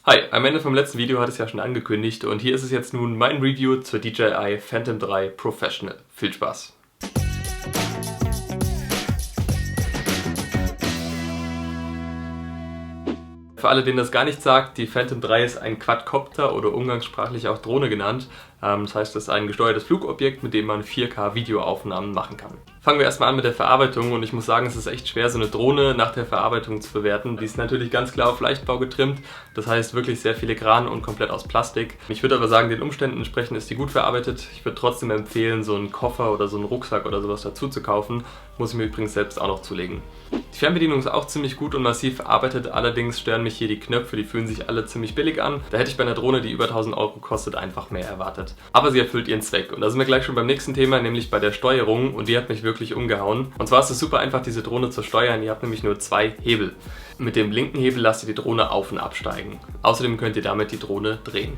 Hi, am Ende vom letzten Video hat es ja schon angekündigt und hier ist es jetzt nun mein Review zur DJI Phantom 3 Professional. Viel Spaß! Für alle, denen das gar nichts sagt, die Phantom 3 ist ein Quadcopter oder umgangssprachlich auch Drohne genannt. Das heißt, es ist ein gesteuertes Flugobjekt, mit dem man 4K-Videoaufnahmen machen kann. Fangen wir erstmal an mit der Verarbeitung und ich muss sagen, es ist echt schwer, so eine Drohne nach der Verarbeitung zu bewerten. Die ist natürlich ganz klar auf Leichtbau getrimmt, das heißt wirklich sehr filigran und komplett aus Plastik. Ich würde aber sagen, den Umständen entsprechend ist die gut verarbeitet. Ich würde trotzdem empfehlen, so einen Koffer oder so einen Rucksack oder sowas dazu zu kaufen. Muss ich mir übrigens selbst auch noch zulegen. Die Fernbedienung ist auch ziemlich gut und massiv verarbeitet, allerdings stören mich hier die Knöpfe, die fühlen sich alle ziemlich billig an. Da hätte ich bei einer Drohne, die über 1000 Euro kostet, einfach mehr erwartet. Aber sie erfüllt ihren Zweck und da sind wir gleich schon beim nächsten Thema, nämlich bei der Steuerung, und die hat mich wirklich umgehauen. Und zwar ist es super einfach, diese Drohne zu steuern. Ihr habt nämlich nur zwei Hebel. Mit dem linken Hebel lasst ihr die Drohne auf- und absteigen. Außerdem könnt ihr damit die Drohne drehen.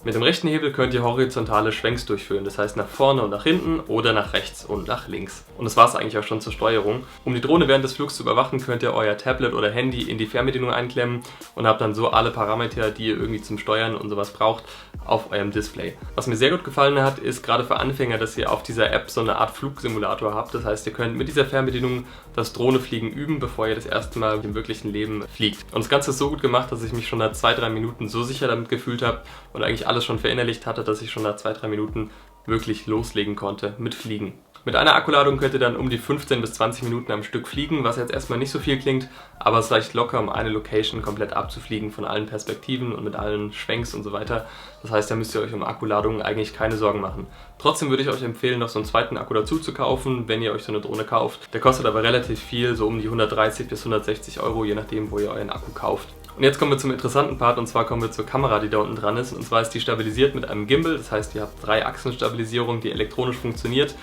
Mit dem rechten Hebel könnt ihr horizontale Schwenks durchführen, das heißt nach vorne und nach hinten oder nach rechts und nach links. Und das war es eigentlich auch schon zur Steuerung. Um die Drohne während des Flugs zu überwachen, könnt ihr euer Tablet oder Handy in die Fernbedienung einklemmen und habt dann so alle Parameter, die ihr irgendwie zum Steuern und sowas braucht, auf eurem Display. Was mir sehr gut gefallen hat, ist gerade für Anfänger, dass ihr auf dieser App so eine Art Flugsimulator habt. Das heißt, ihr könnt mit dieser Fernbedienung das Drohnefliegen üben, bevor ihr das erste Mal im wirklichen Leben fliegt. Und das Ganze ist so gut gemacht, dass ich mich schon nach 2-3 Minuten so sicher damit gefühlt habe und eigentlich alles schon verinnerlicht hatte, dass ich schon nach 2-3 Minuten wirklich loslegen konnte mit Fliegen. Mit einer Akkuladung könnt ihr dann um die 15 bis 20 Minuten am Stück fliegen, was jetzt erstmal nicht so viel klingt, aber es reicht locker, um eine Location komplett abzufliegen von allen Perspektiven und mit allen Schwenks und so weiter. Das heißt, da müsst ihr euch um Akkuladungen eigentlich keine Sorgen machen. Trotzdem würde ich euch empfehlen, noch so einen zweiten Akku dazu zu kaufen, wenn ihr euch so eine Drohne kauft. Der kostet aber relativ viel, so um die 130 bis 160 Euro, je nachdem, wo ihr euren Akku kauft. Und jetzt kommen wir zum interessanten Part, und zwar kommen wir zur Kamera, die da unten dran ist. Und zwar ist die stabilisiert mit einem Gimbal, das heißt, ihr habt 3-Achsen-Stabilisierung, die elektronisch funktioniert.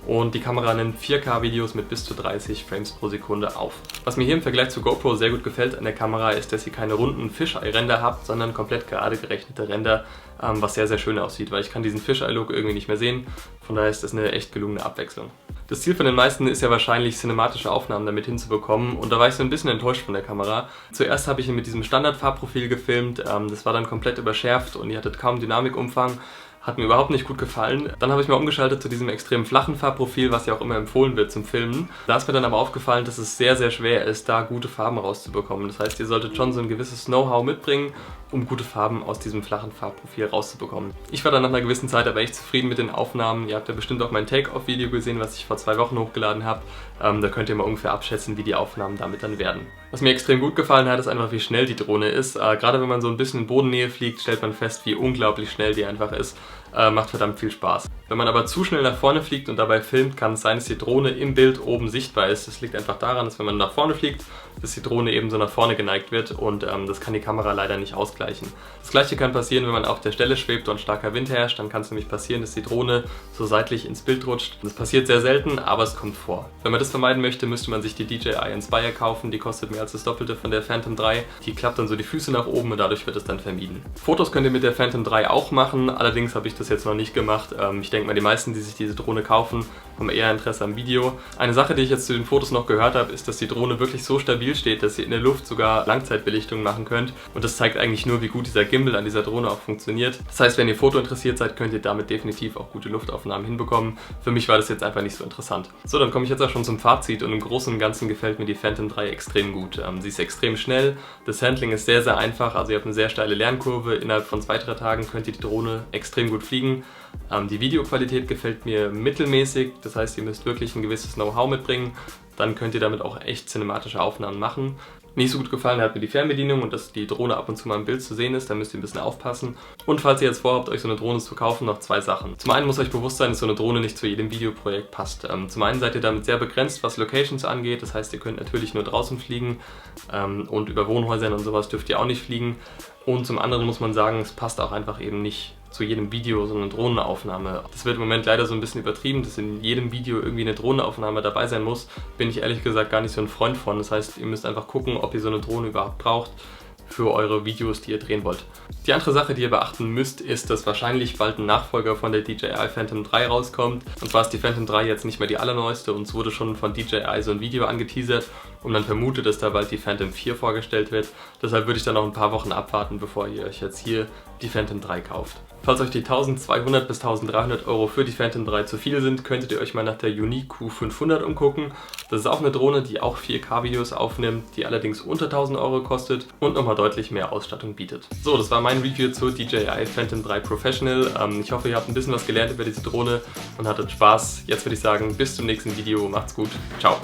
Und die Kamera nimmt 4K-Videos mit bis zu 30 Frames pro Sekunde auf. Was mir hier im Vergleich zu GoPro sehr gut gefällt an der Kamera ist, dass ihr keine runden Fisheye-Ränder habt, sondern komplett gerade gerechnete Ränder, was sehr, sehr schön aussieht, weil ich kann diesen Fisheye-Look irgendwie nicht mehr sehen. Von daher ist das eine echt gelungene Abwechslung. Das Ziel von den meisten ist ja wahrscheinlich, cinematische Aufnahmen damit hinzubekommen, und da war ich so ein bisschen enttäuscht von der Kamera. Zuerst habe ich ihn mit diesem Standard-Farbprofil gefilmt, das war dann komplett überschärft und ihr hattet kaum Dynamikumfang. Hat mir überhaupt nicht gut gefallen. Dann habe ich mal umgeschaltet zu diesem extrem flachen Farbprofil, was ja auch immer empfohlen wird zum Filmen. Da ist mir dann aber aufgefallen, dass es sehr, sehr schwer ist, da gute Farben rauszubekommen. Das heißt, ihr solltet schon so ein gewisses Know-how mitbringen, um gute Farben aus diesem flachen Farbprofil rauszubekommen. Ich war dann nach einer gewissen Zeit aber echt zufrieden mit den Aufnahmen. Ihr habt ja bestimmt auch mein Take-Off-Video gesehen, was ich vor 2 Wochen hochgeladen habe. Da könnt ihr mal ungefähr abschätzen, wie die Aufnahmen damit dann werden. Was mir extrem gut gefallen hat, ist einfach, wie schnell die Drohne ist. Gerade wenn man so ein bisschen in Bodennähe fliegt, stellt man fest, wie unglaublich schnell die einfach ist. Macht verdammt viel Spaß. Wenn man aber zu schnell nach vorne fliegt und dabei filmt, kann es sein, dass die Drohne im Bild oben sichtbar ist. Das liegt einfach daran, dass wenn man nach vorne fliegt, dass die Drohne eben so nach vorne geneigt wird, und das kann die Kamera leider nicht ausgleichen. Das gleiche kann passieren, wenn man auf der Stelle schwebt und starker Wind herrscht. Dann kann es nämlich passieren, dass die Drohne so seitlich ins Bild rutscht. Das passiert sehr selten, aber es kommt vor. Wenn man das vermeiden möchte, müsste man sich die DJI Inspire kaufen. Die kostet mehr als das Doppelte von der Phantom 3. Die klappt dann so die Füße nach oben und dadurch wird es dann vermieden. Fotos könnt ihr mit der Phantom 3 auch machen, allerdings habe ich das jetzt noch nicht gemacht. Ich denke mal, die meisten, die sich diese Drohne kaufen, haben eher Interesse am Video. Eine Sache, die ich jetzt zu den Fotos noch gehört habe, ist, dass die Drohne wirklich so stabil steht, dass ihr in der Luft sogar Langzeitbelichtung machen könnt. Und das zeigt eigentlich nur, wie gut dieser Gimbal an dieser Drohne auch funktioniert. Das heißt, wenn ihr Foto interessiert seid, könnt ihr damit definitiv auch gute Luftaufnahmen hinbekommen. Für mich war das jetzt einfach nicht so interessant. So, dann komme ich jetzt auch schon zum Fazit, und im Großen und Ganzen gefällt mir die Phantom 3 extrem gut. Sie ist extrem schnell, das Handling ist sehr, sehr einfach, also ihr habt eine sehr steile Lernkurve. Innerhalb von 2-3 Tagen könnt ihr die Drohne extrem gut fliegen. Die Videoqualität gefällt mir mittelmäßig, das heißt, ihr müsst wirklich ein gewisses Know-how mitbringen, dann könnt ihr damit auch echt cinematische Aufnahmen machen. Nicht so gut gefallen hat mir die Fernbedienung und dass die Drohne ab und zu mal im Bild zu sehen ist, da müsst ihr ein bisschen aufpassen. Und falls ihr jetzt vorhabt, euch so eine Drohne zu kaufen, noch 2 Sachen. Zum einen muss euch bewusst sein, dass so eine Drohne nicht zu jedem Videoprojekt passt. Zum einen seid ihr damit sehr begrenzt, was Locations angeht, das heißt, ihr könnt natürlich nur draußen fliegen, und über Wohnhäusern und sowas dürft ihr auch nicht fliegen. Und zum anderen muss man sagen, es passt auch einfach eben nicht zu jedem Video so eine Drohnenaufnahme. Das wird im Moment leider so ein bisschen übertrieben, dass in jedem Video irgendwie eine Drohnenaufnahme dabei sein muss. Bin ich ehrlich gesagt gar nicht so ein Freund von. Das heißt, ihr müsst einfach gucken, ob ihr so eine Drohne überhaupt braucht für eure Videos, die ihr drehen wollt. Die andere Sache, die ihr beachten müsst, ist, dass wahrscheinlich bald ein Nachfolger von der DJI Phantom 3 rauskommt. Und zwar ist die Phantom 3 jetzt nicht mehr die allerneueste, und es wurde schon von DJI so ein Video angeteasert. und man vermutet, dass da bald die Phantom 4 vorgestellt wird. Deshalb würde ich dann noch ein paar Wochen abwarten, bevor ihr euch jetzt hier die Phantom 3 kauft. Falls euch die 1200 bis 1300 Euro für die Phantom 3 zu viel sind, könntet ihr euch mal nach der Yuneec Q500 umgucken. Das ist auch eine Drohne, die auch 4K-Videos aufnimmt, die allerdings unter 1000 Euro kostet und nochmal deutlich mehr Ausstattung bietet. So, das war mein Review zur DJI Phantom 3 Professional. Ich hoffe, ihr habt ein bisschen was gelernt über diese Drohne und hattet Spaß. Jetzt würde ich sagen, bis zum nächsten Video. Macht's gut. Ciao.